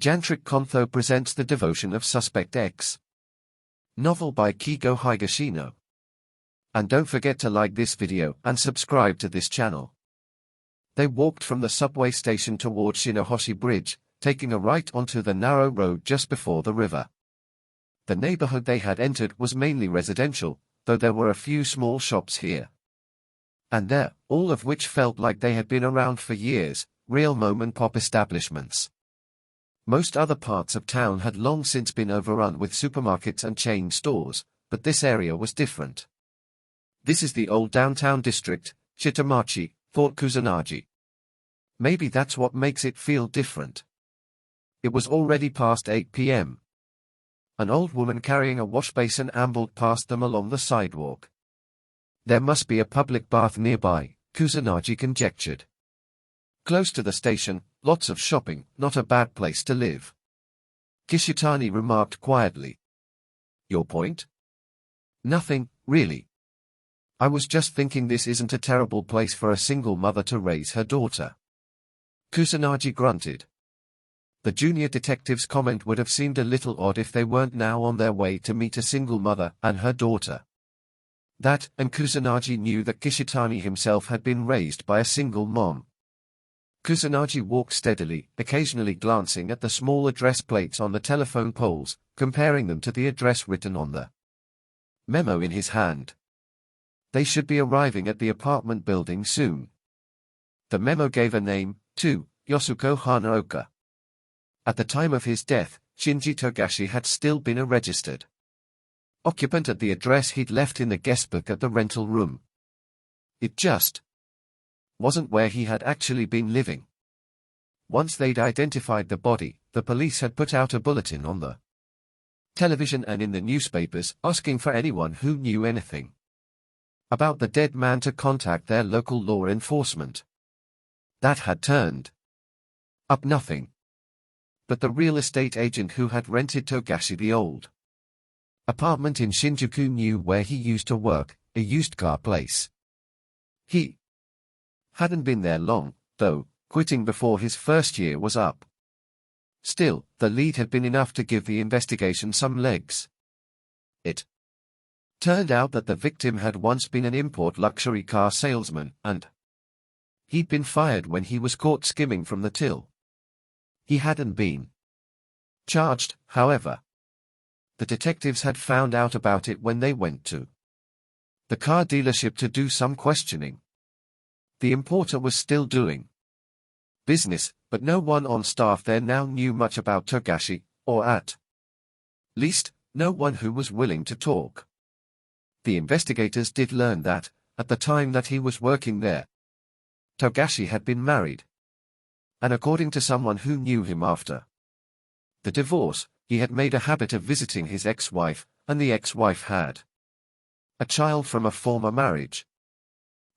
Jantric Kontho presents The Devotion of Suspect X. Novel by Keigo Higashino. And don't forget to like this video and subscribe to this channel. They walked from the subway station toward Shinohoshi Bridge, taking a right onto the narrow road just before the river. The neighborhood they had entered was mainly residential, though there were a few small shops here and there, all of which felt like they had been around for years, real mom-and-pop establishments. Most other parts of town had long since been overrun with supermarkets and chain stores, but this area was different. This is the old downtown district, Chitamachi, thought Kusanagi. Maybe that's what makes it feel different. It was already past 8 p.m. An old woman carrying a wash basin ambled past them along the sidewalk. There must be a public bath nearby, Kusanagi conjectured. Close to the station, lots of shopping, not a bad place to live. Kishitani remarked quietly. Your point? Nothing, really. I was just thinking this isn't a terrible place for a single mother to raise her daughter. Kusanagi grunted. The junior detective's comment would have seemed a little odd if they weren't now on their way to meet a single mother and her daughter. That, and Kusanagi knew that Kishitani himself had been raised by a single mom. Kusanagi walked steadily, occasionally glancing at the small address plates on the telephone poles, comparing them to the address written on the memo in his hand. They should be arriving at the apartment building soon. The memo gave a name, too, Yosuko Hanaoka. At the time of his death, Shinji Togashi had still been a registered occupant at the address he'd left in the guestbook at the rental room. It just wasn't where he had actually been living. Once they'd identified the body, the police had put out a bulletin on the television and in the newspapers asking for anyone who knew anything about the dead man to contact their local law enforcement. That had turned up nothing. But the real estate agent who had rented Togashi the old apartment in Shinjuku knew where he used to work, a used car place. He hadn't been there long, though, quitting before his first year was up. Still, the lead had been enough to give the investigation some legs. It turned out that the victim had once been an import luxury car salesman, and he'd been fired when he was caught skimming from the till. He hadn't been charged, however. The detectives had found out about it when they went to the car dealership to do some questioning. The importer was still doing business, but no one on staff there now knew much about Togashi, or at least, no one who was willing to talk. The investigators did learn that, at the time that he was working there, Togashi had been married. And according to someone who knew him after the divorce, he had made a habit of visiting his ex-wife, and the ex-wife had a child from a former marriage.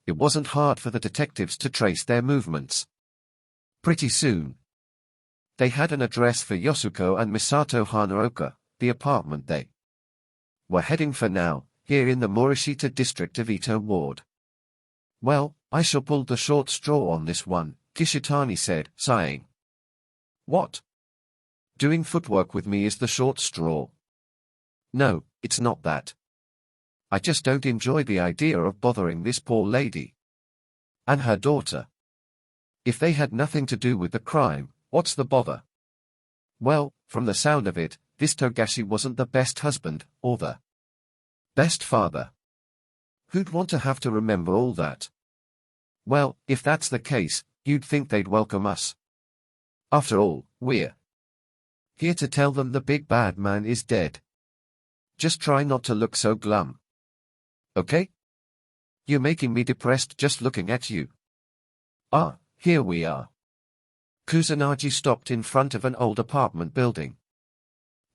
It wasn't hard for the detectives to trace their movements. Pretty soon, they had an address for Yosuko and Misato Hanaoka, the apartment they were heading for now, here in the Morishita district of Ito Ward. Well, I shall pull the short straw on this one, Kishitani said, sighing. What? Doing footwork with me is the short straw. No, it's not that. I just don't enjoy the idea of bothering this poor lady and her daughter. If they had nothing to do with the crime, what's the bother? Well, from the sound of it, this Togashi wasn't the best husband, or the best father. Who'd want to have to remember all that? Well, if that's the case, you'd think they'd welcome us. After all, we're here to tell them the big bad man is dead. Just try not to look so glum. Okay? You're making me depressed just looking at you. Ah, here we are. Kusanagi stopped in front of an old apartment building.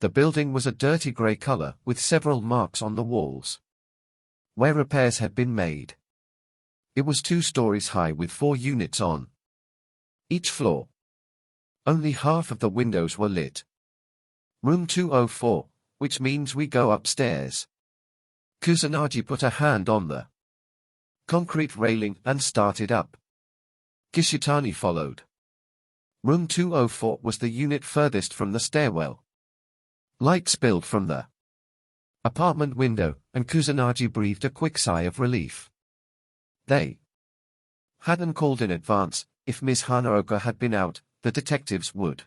The building was a dirty grey color with several marks on the walls where repairs had been made. It was 2 stories high with 4 units on each floor. Only half of the windows were lit. Room 204, which means we go upstairs. Kusanagi put a hand on the concrete railing and started up. Kishitani followed. Room 204 was the unit furthest from the stairwell. Light spilled from the apartment window, and Kusanagi breathed a quick sigh of relief. They hadn't called in advance. If Miss Hanaoka had been out, the detectives would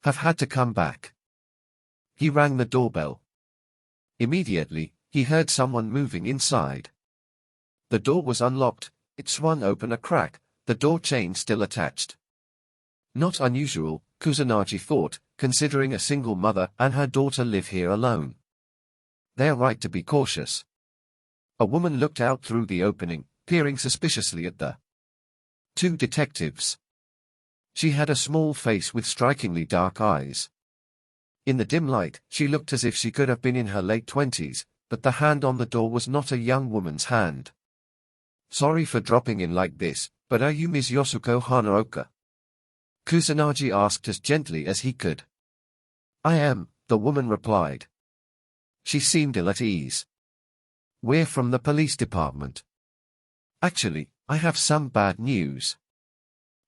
have had to come back. He rang the doorbell. Immediately, he heard someone moving inside. The door was unlocked. It swung open a crack, the door chain still attached. Not unusual, Kusanagi thought, considering a single mother and her daughter live here alone. They're right to be cautious. A woman looked out through the opening, peering suspiciously at the two detectives. She had a small face with strikingly dark eyes. In the dim light, she looked as if she could have been in her late 20s, but the hand on the door was not a young woman's hand. "Sorry for dropping in like this, but are you Ms. Yosuko Hanaoka?" Kusanagi asked as gently as he could. "I am," the woman replied. She seemed ill at ease. "We're from the police department. Actually, I have some bad news."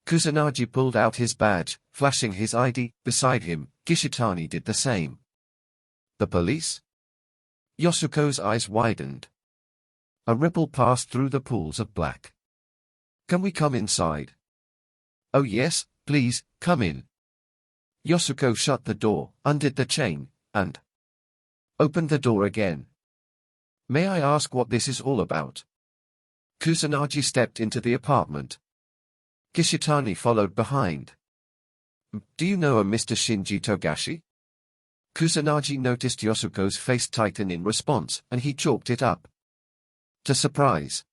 Kusanagi pulled out his badge, flashing his ID. Beside him, Kishitani did the same. "The police?" Yosuko's eyes widened. A ripple passed through the pools of black. "Can we come inside?" "Oh yes, please, come in." Yosuko shut the door, undid the chain, and opened the door again. "May I ask what this is all about?" Kusanagi stepped into the apartment. Kishitani followed behind. "Do you know a Mr. Shinji Togashi?" Kusanagi noticed Yosuko's face tighten in response, and he chalked it up to surprise.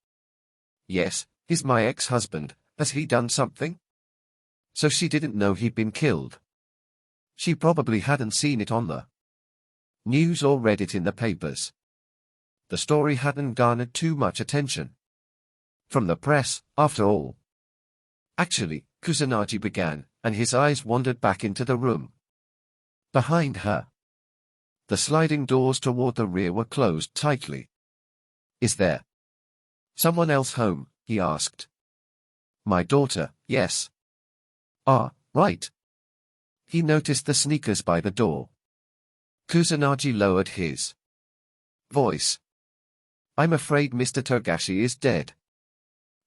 "Yes, he's my ex-husband. Has he done something?" So she didn't know he'd been killed. She probably hadn't seen it on the news or read it in the papers. The story hadn't garnered too much attention from the press, after all. "Actually," Kusanagi began, and his eyes wandered back into the room behind her. The sliding doors toward the rear were closed tightly. "Is there someone else home?" he asked. "My daughter, yes." "Ah, right." He noticed the sneakers by the door. Kusanagi lowered his voice. "I'm afraid Mr. Togashi is dead."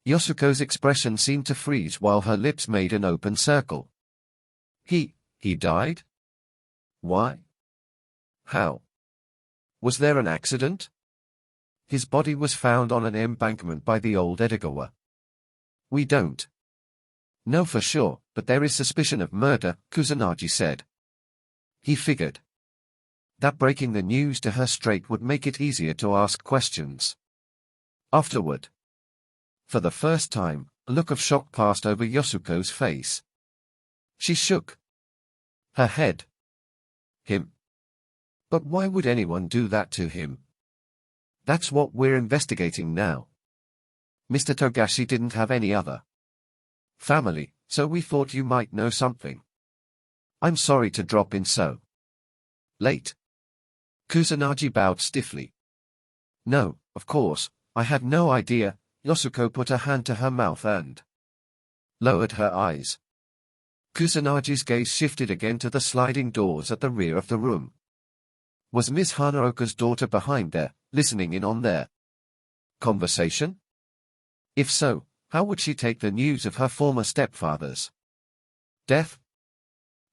Yosuko's expression seemed to freeze while her lips made an open circle. He died? Why? How? Was there an accident?" "His body was found on an embankment by the old Edogawa." "We don't know for sure, but there is suspicion of murder," Kusanagi said. He figured that breaking the news to her straight would make it easier to ask questions afterward. For the first time, a look of shock passed over Yosuko's face. She shook her head. "Him? But why would anyone do that to him?" "That's what we're investigating now. Mr. Togashi didn't have any other family, so we thought you might know something. I'm sorry to drop in so late." Kusanagi bowed stiffly. "No, of course, I had no idea." Yosuko put a hand to her mouth and lowered her eyes. Kusanagi's gaze shifted again to the sliding doors at the rear of the room. Was Miss Hanaoka's daughter behind there, listening in on their conversation? If so, how would she take the news of her former stepfather's death?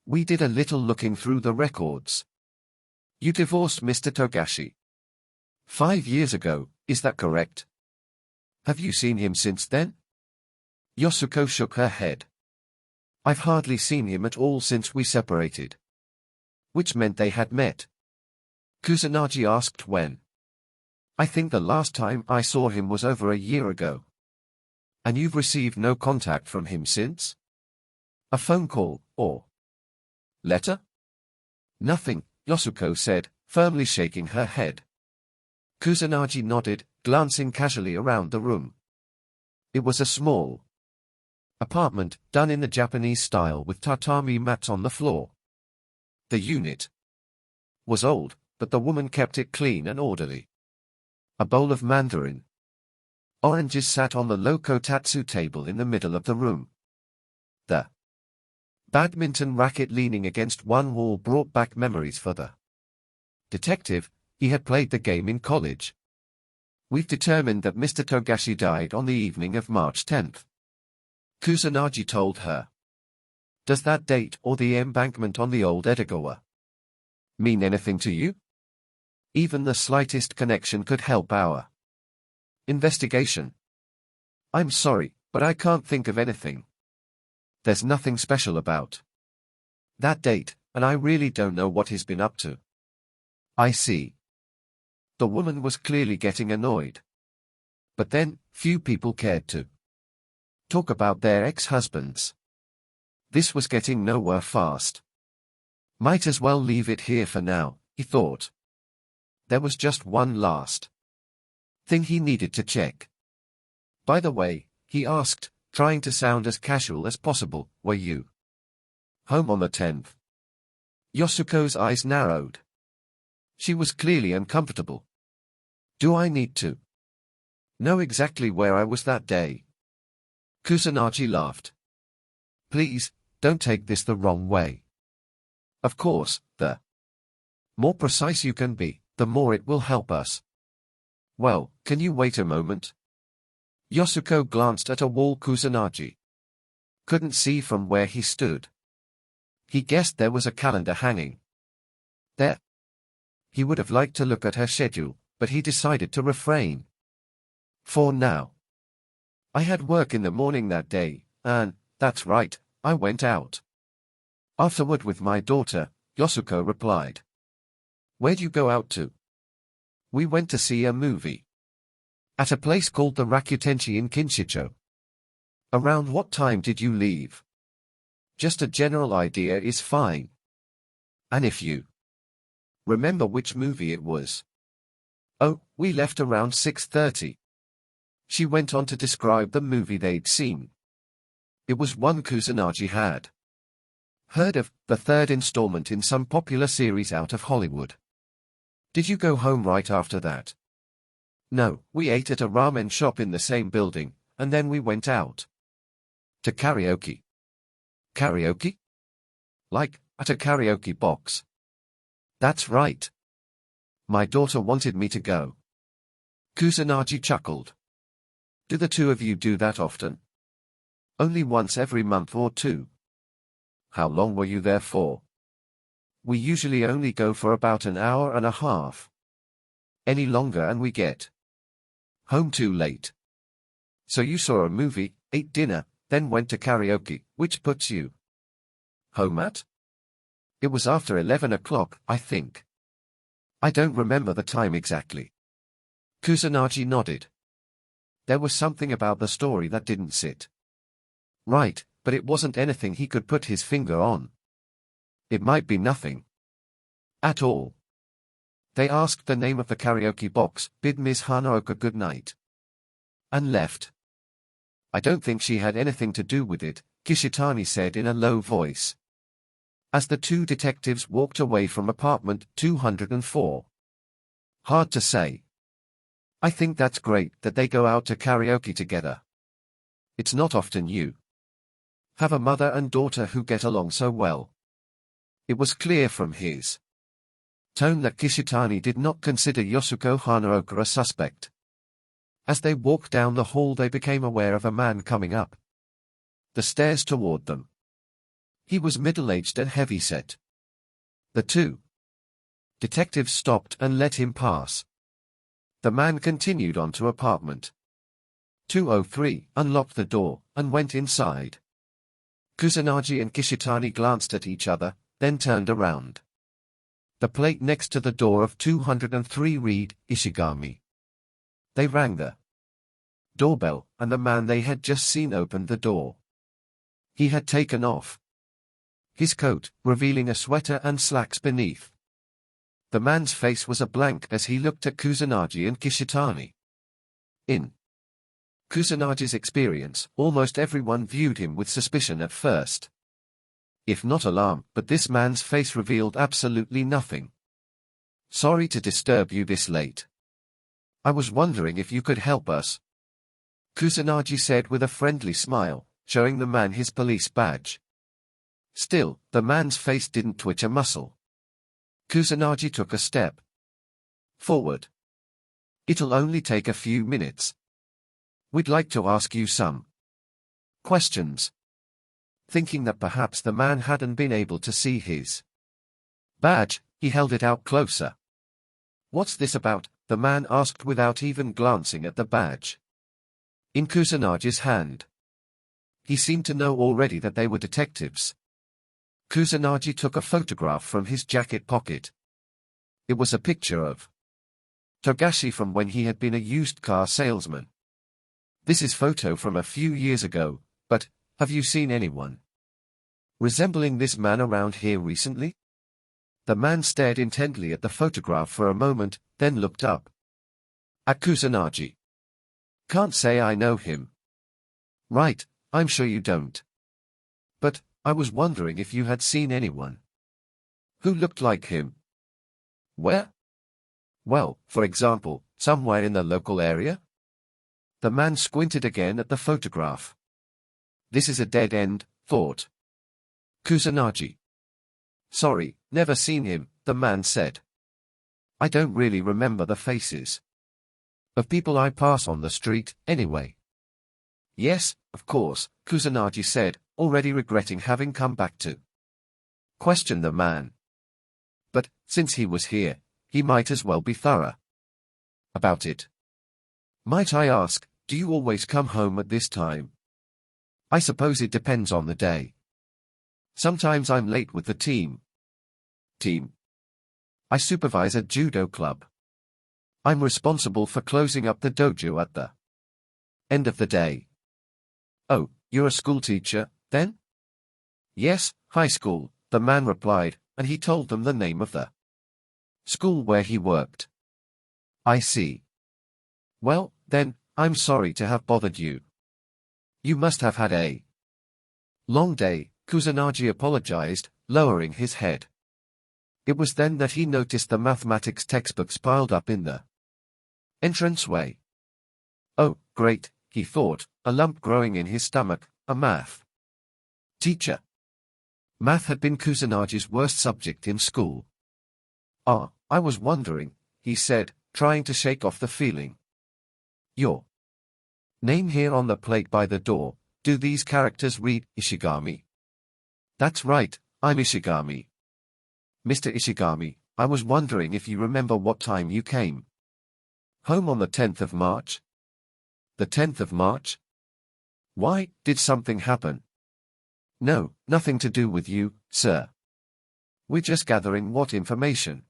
"We did a little looking through the records. You divorced Mr. Togashi 5 years ago, is that correct? Have you seen him since then?" Yosuko shook her head. "I've hardly seen him at all since we separated." Which meant they had met. Kusanagi asked when. "I think the last time I saw him was over a year ago." "And you've received no contact from him since? A phone call, or letter?" "Nothing," Yosuko said, firmly shaking her head. Kusanagi nodded, glancing casually around the room. It was a small apartment, done in the Japanese style with tatami mats on the floor. The unit was old, but the woman kept it clean and orderly. A bowl of mandarin oranges sat on the low kotatsu table in the middle of the room. The badminton racket leaning against one wall brought back memories for the detective. He had played the game in college. We've determined that Mr. Togashi died on the evening of March 10th. Kusanagi told her. Does that date or the embankment on the old Edogawa mean anything to you? Even the slightest connection could help our investigation. I'm sorry, but I can't think of anything. There's nothing special about that date, and I really don't know what he's been up to. I see. The woman was clearly getting annoyed. But then, few people cared to talk about their ex-husbands. This was getting nowhere fast. Might as well leave it here for now, he thought. There was just one last thing he needed to check. By the way, he asked, trying to sound as casual as possible, were you home on the 10th? Yosuko's eyes narrowed. She was clearly uncomfortable. Do I need to know exactly where I was that day? Kusanagi laughed. Please, don't take this the wrong way. Of course, the more precise you can be, the more it will help us. Well, can you wait a moment? Yosuko glanced at a wall Kusanagi couldn't see from where he stood. He guessed there was a calendar hanging there. He would have liked to look at her schedule, but he decided to refrain for now. I had work in the morning that day, and, that's right, I went out afterward with my daughter, Yosuko replied. Where'd you go out to? We went to see a movie at a place called the Rakutenchi in Kinshicho. Around what time did you leave? Just a general idea is fine. And if you remember which movie it was? Oh, we left around 6:30. She went on to describe the movie they'd seen. It was one Kusanagi had heard of, the third installment in some popular series out of Hollywood. Did you go home right after that? No, we ate at a ramen shop in the same building, and then we went out to karaoke. Karaoke? Like, at a karaoke box? That's right. My daughter wanted me to go. Kusanagi chuckled. Do the two of you do that often? Only once every month or two. How long were you there for? We usually only go for about an hour and a half. Any longer and we get home too late. So you saw a movie, ate dinner, then went to karaoke, which puts you home at? It was after 11 o'clock, I think. I don't remember the time exactly. Kusanagi nodded. There was something about the story that didn't sit right, but it wasn't anything he could put his finger on. It might be nothing at all. They asked the name of the karaoke box, bid Ms. Hanaoka good night, and left. I don't think she had anything to do with it, Kishitani said in a low voice, as the two detectives walked away from apartment 204. Hard to say. I think that's great that they go out to karaoke together. It's not often you have a mother and daughter who get along so well. It was clear from his tone that Kishitani did not consider Yosuko Hanaoka a suspect. As they walked down the hall they became aware of a man coming up the stairs toward them. He was middle-aged and heavy-set. The two detectives stopped and let him pass. The man continued on to apartment 203, unlocked the door, and went inside. Kusanagi and Kishitani glanced at each other, then turned around. The plate next to the door of 203 read, Ishigami. They rang the doorbell, and the man they had just seen opened the door. He had taken off his coat, revealing a sweater and slacks beneath. The man's face was a blank as he looked at Kusanagi and Kishitani. In Kusanagi's experience, almost everyone viewed him with suspicion at first. If not alarm, but this man's face revealed absolutely nothing. Sorry to disturb you this late. I was wondering if you could help us, Kusanagi said with a friendly smile, showing the man his police badge. Still, the man's face didn't twitch a muscle. Kusanagi took a step forward. It'll only take a few minutes. We'd like to ask you some questions. Thinking that perhaps the man hadn't been able to see his badge, he held it out closer. What's this about? The man asked without even glancing at the badge in Kusanagi's hand. He seemed to know already that they were detectives. Kusanagi took a photograph from his jacket pocket. It was a picture of Togashi from when he had been a used car salesman. This is photo from a few years ago, but have you seen anyone resembling this man around here recently? The man stared intently at the photograph for a moment, then looked up at Kusanagi. Can't say I know him. Right, I'm sure you don't. But I was wondering if you had seen anyone who looked like him. Where? Well, for example, somewhere in the local area? The man squinted again at the photograph. This is a dead end, thought Kusanagi. Sorry, never seen him, the man said. I don't really remember the faces of people I pass on the street, anyway. Yes, of course, Kusanagi said, already regretting having come back to question the man. But, since he was here, he might as well be thorough about it. Might I ask, do you always come home at this time? I suppose it depends on the day. Sometimes I'm late with the team. I supervise a judo club. I'm responsible for closing up the dojo at the end of the day. Oh, you're a school teacher, then? Yes, high school, the man replied, and he told them the name of the school where he worked. I see. Well, then, I'm sorry to have bothered you. You must have had a long day, Kusanagi apologized, lowering his head. It was then that he noticed the mathematics textbooks piled up in the entranceway. Oh, great, he thought, a lump growing in his stomach, a math teacher. Math had been Kusanagi's worst subject in school. Ah, I was wondering, he said, trying to shake off the feeling. Your name here on the plate by the door, do these characters read Ishigami? That's right, I'm Ishigami. Mr. Ishigami, I was wondering if you remember what time you came home on the 10th of March? The 10th of March? Why, did something happen? No, nothing to do with you, sir. We're just gathering what information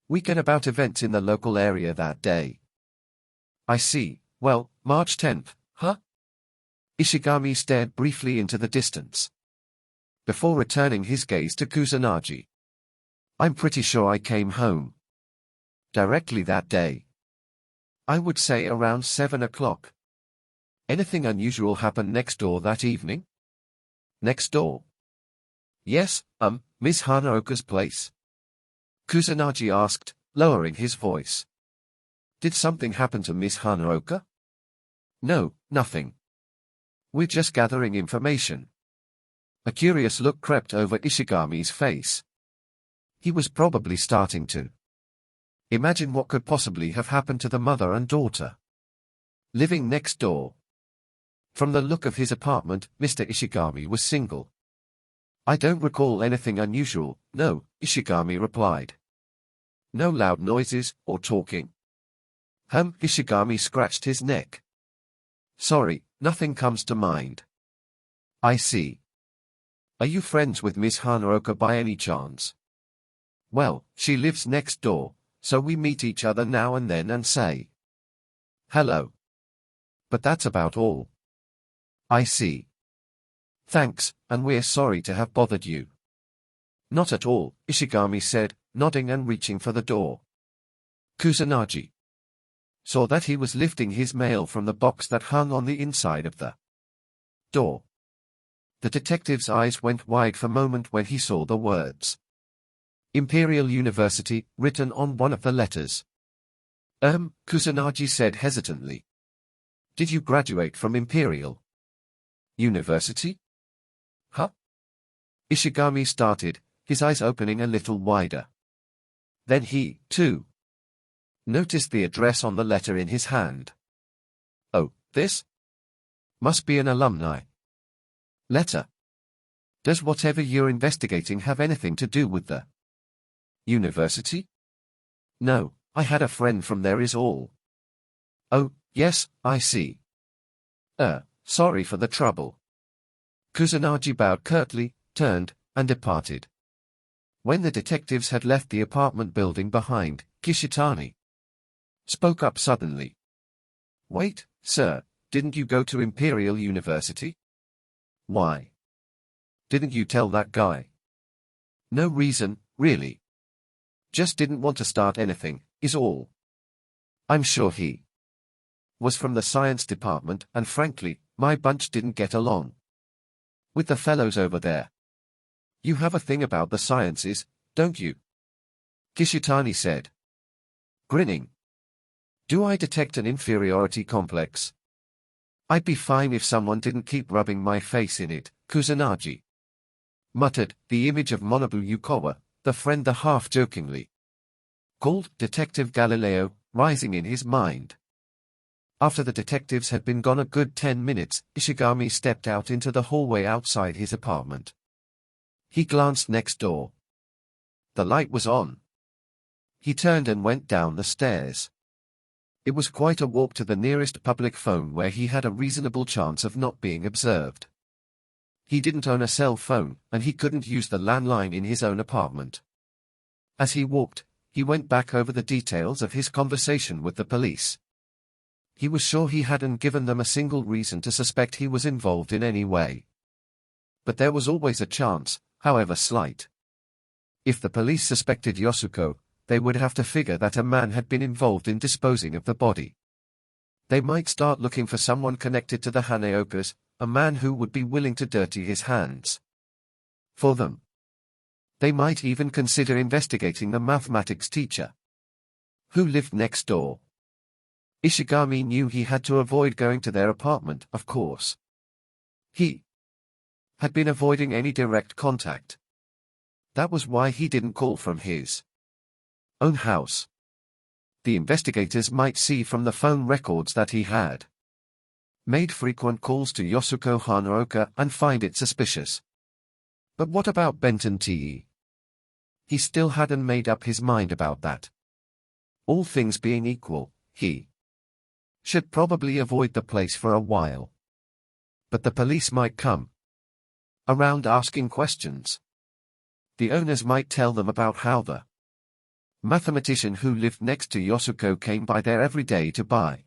we can about events in the local area that day. I see, well, March 10th, huh? Ishigami stared briefly into the distance before returning his gaze to Kusanagi. I'm pretty sure I came home directly that day. I would say around 7 o'clock. Anything unusual happen next door that evening? Next door? Yes, Miss Hanaoka's place. Kusanagi asked, lowering his voice. Did something happen to Miss Hanaoka? No, nothing. We're just gathering information. A curious look crept over Ishigami's face. He was probably starting to imagine what could possibly have happened to the mother and daughter living next door. From the look of his apartment, Mr. Ishigami was single. I don't recall anything unusual, no, Ishigami replied. No loud noises, or talking. Ishigami scratched his neck. Sorry, nothing comes to mind. I see. Are you friends with Miss Hanaoka by any chance? Well, she lives next door, so we meet each other now and then and say hello. But that's about all. I see. Thanks, and we're sorry to have bothered you. Not at all, Ishigami said, nodding and reaching for the door. Kusanagi saw that he was lifting his mail from the box that hung on the inside of the door. The detective's eyes went wide for a moment when he saw the words Imperial University written on one of the letters. Kusanagi said hesitantly. Did you graduate from Imperial University? Huh? Ishigami started, his eyes opening a little wider. Then he, too, noticed the address on the letter in his hand. Oh, this must be an alumni letter. Does whatever you're investigating have anything to do with the university? No, I had a friend from there is all. Oh, yes, I see. Sorry for the trouble. Kusanagi bowed curtly, turned, and departed. When the detectives had left the apartment building behind, Kishitani spoke up suddenly. Wait, sir, didn't you go to Imperial University? Why? Didn't you tell that guy? No reason, really. Just didn't want to start anything, is all. I'm sure he was from the science department, and frankly, my bunch didn't get along with the fellows over there. You have a thing about the sciences, don't you? Kishitani said, grinning. Do I detect an inferiority complex? I'd be fine if someone didn't keep rubbing my face in it, Kusanagi muttered, the image of Monobu Yukawa, the friend the half-jokingly called Detective Galileo, rising in his mind. After the detectives had been gone a good 10 minutes, Ishigami stepped out into the hallway outside his apartment. He glanced next door. The light was on. He turned and went down the stairs. It was quite a walk to the nearest public phone where he had a reasonable chance of not being observed. He didn't own a cell phone, and he couldn't use the landline in his own apartment. As he walked, he went back over the details of his conversation with the police. He was sure he hadn't given them a single reason to suspect he was involved in any way. But there was always a chance, however slight. If the police suspected Yosuko, they would have to figure that a man had been involved in disposing of the body. They might start looking for someone connected to the Haneokas, a man who would be willing to dirty his hands for them. They might even consider investigating the mathematics teacher who lived next door. Ishigami knew he had to avoid going to their apartment, of course. He had been avoiding any direct contact. That was why he didn't call from his own house. The investigators might see from the phone records that he had made frequent calls to Yosuko Hanaoka and find it suspicious. But what about Benton Te? He still hadn't made up his mind about that. All things being equal, he should probably avoid the place for a while. But the police might come around asking questions. The owners might tell them about how the mathematician who lived next to Yosuko came by there every day to buy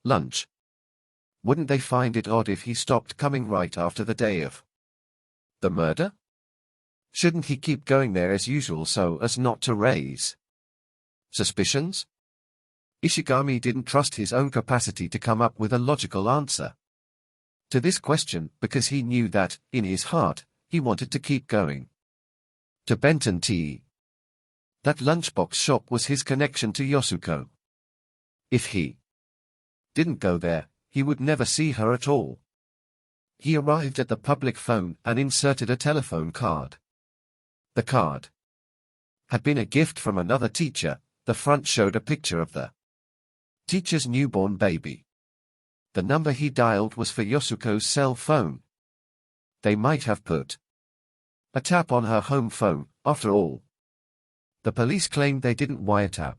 lunch. Wouldn't they find it odd if he stopped coming right after the day of the murder? Shouldn't he keep going there as usual so as not to raise suspicions? Ishigami didn't trust his own capacity to come up with a logical answer to this question because he knew that, in his heart, he wanted to keep going to Benton Te. That lunchbox shop was his connection to Yosuko. If he didn't go there, he would never see her at all. He arrived at the public phone and inserted a telephone card. The card had been a gift from another teacher. The front showed a picture of the teacher's newborn baby. The number he dialed was for Yosuko's cell phone. They might have put a tap on her home phone, after all. The police claimed they didn't wiretap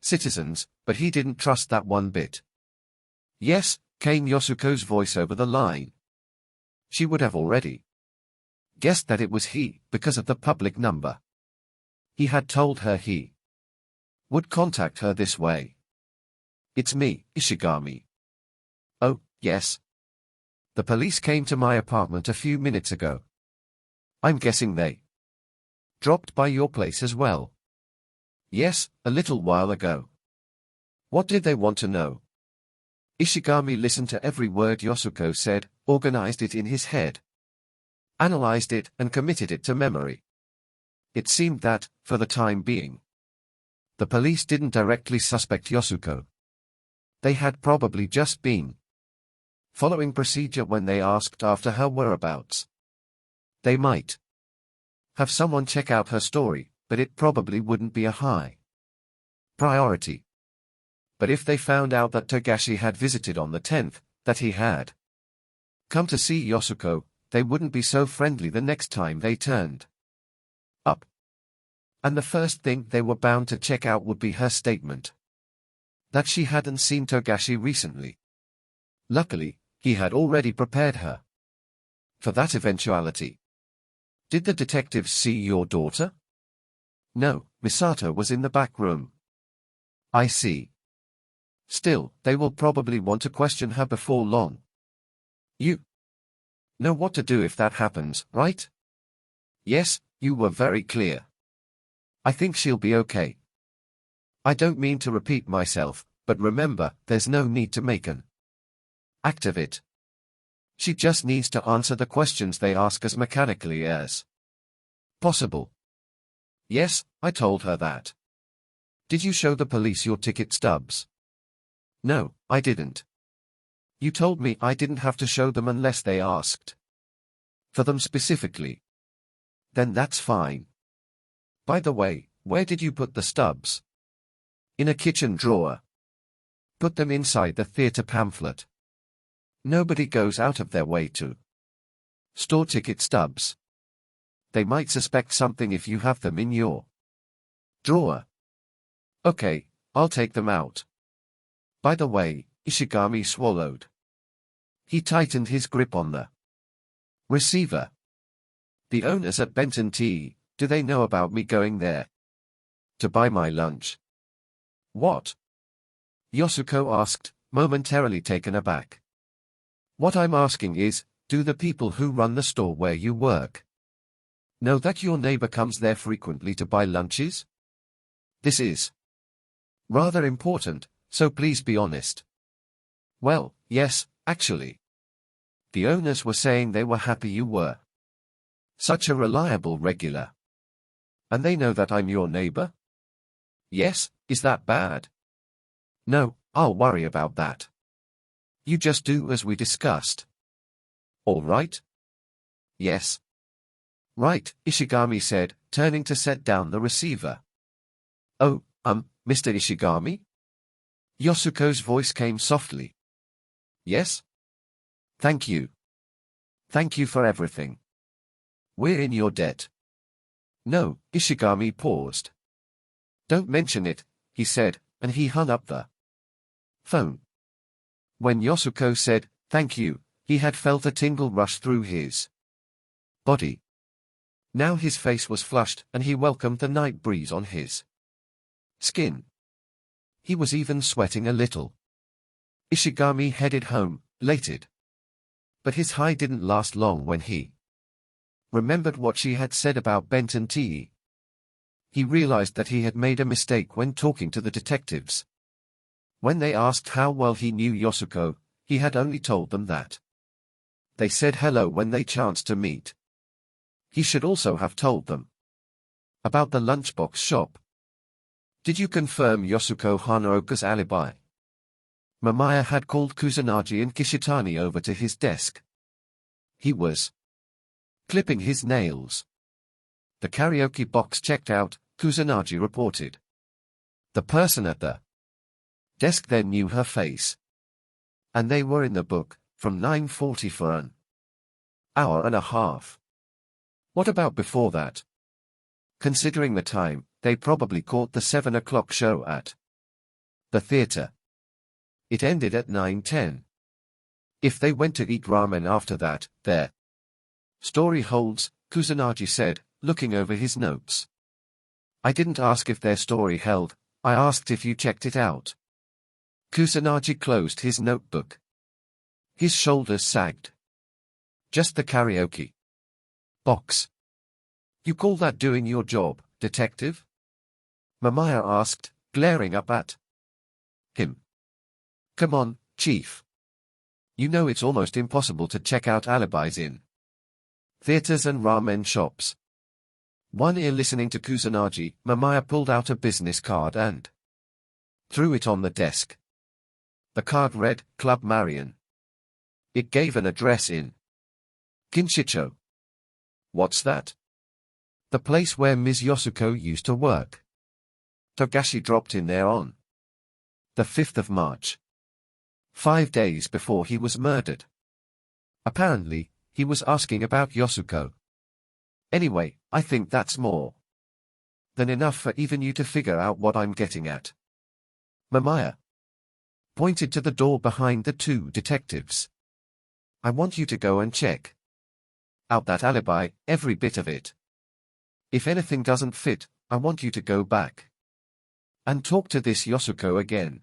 citizens, but he didn't trust that one bit. Yes, came Yosuko's voice over the line. She would have already guessed that it was he, because of the public number. He had told her he would contact her this way. It's me, Ishigami. Oh, yes. The police came to my apartment a few minutes ago. I'm guessing they dropped by your place as well. Yes, a little while ago. What did they want to know? Ishigami listened to every word Yosuko said, organized it in his head, analyzed it, and committed it to memory. It seemed that, for the time being, the police didn't directly suspect Yosuko. They had probably just been following procedure when they asked after her whereabouts. They might have someone check out her story, but it probably wouldn't be a high priority. But if they found out that Togashi had visited on the 10th, that he had come to see Yosuko, they wouldn't be so friendly the next time they turned up. And the first thing they were bound to check out would be her statement that she hadn't seen Togashi recently. Luckily, he had already prepared her for that eventuality. Did the detectives see your daughter? No, Misato was in the back room. I see. Still, they will probably want to question her before long. You know what to do if that happens, right? Yes, you were very clear. I think she'll be okay. I don't mean to repeat myself, but remember, there's no need to make an act of it. She just needs to answer the questions they ask as mechanically as possible. Yes, I told her that. Did you show the police your ticket stubs? No, I didn't. You told me I didn't have to show them unless they asked for them specifically. Then that's fine. By the way, where did you put the stubs? In a kitchen drawer. Put them inside the theater pamphlet. Nobody goes out of their way to store ticket stubs. They might suspect something if you have them in your drawer. Okay, I'll take them out. By the way, Ishigami swallowed. He tightened his grip on the receiver. The owners at Benton Tea, do they know about me going there to buy my lunch? What? Yosuko asked, momentarily taken aback. What I'm asking is, do the people who run the store where you work know that your neighbor comes there frequently to buy lunches? This is rather important, so please be honest. Well, yes, actually. The owners were saying they were happy you were such a reliable regular. And they know that I'm your neighbor? Yes, is that bad? No, I'll worry about that. You just do as we discussed. All right? Yes. Right, Ishigami said, turning to set down the receiver. Oh, Mr. Ishigami? Yosuko's voice came softly. Yes? Thank you. Thank you for everything. We're in your debt. No, Ishigami paused. Don't mention it, he said, and he hung up the phone. When Yosuko said, thank you, he had felt a tingle rush through his body. Now his face was flushed and he welcomed the night breeze on his skin. He was even sweating a little. Ishigami headed home, elated. But his high didn't last long when he remembered what she had said about Benton Tea. He realized that he had made a mistake when talking to the detectives. When they asked how well he knew Yosuko, he had only told them that they said hello when they chanced to meet. He should also have told them about the lunchbox shop. Did you confirm Yosuko Hanaoka's alibi? Mamiya had called Kusanagi and Kishitani over to his desk. He was clipping his nails. The karaoke box checked out, Kusanagi reported. The person at the desk then knew her face. And they were in the book, from 9:40 for an hour and a half. What about before that? Considering the time, they probably caught the 7 o'clock show at the theater. It ended at 9:10. If they went to eat ramen after that, their story holds, Kusanagi said, looking over his notes. I didn't ask if their story held, I asked if you checked it out. Kusanagi closed his notebook. His shoulders sagged. Just the karaoke box. You call that doing your job, detective? Mamiya asked, glaring up at him. Come on, Chief. You know it's almost impossible to check out alibis in theaters and ramen shops. One ear listening to Kusanagi, Mamiya pulled out a business card and threw it on the desk. The card read, Club Marion. It gave an address in Kinshicho. What's that? The place where Ms. Yosuko used to work. Togashi dropped in there on the 5th of March. 5 days before he was murdered. Apparently, he was asking about Yosuko. Anyway, I think that's more than enough for even you to figure out what I'm getting at. Mamiya pointed to the door behind the two detectives. I want you to go and check out that alibi, every bit of it. If anything doesn't fit, I want you to go back and talk to this Yosuko again.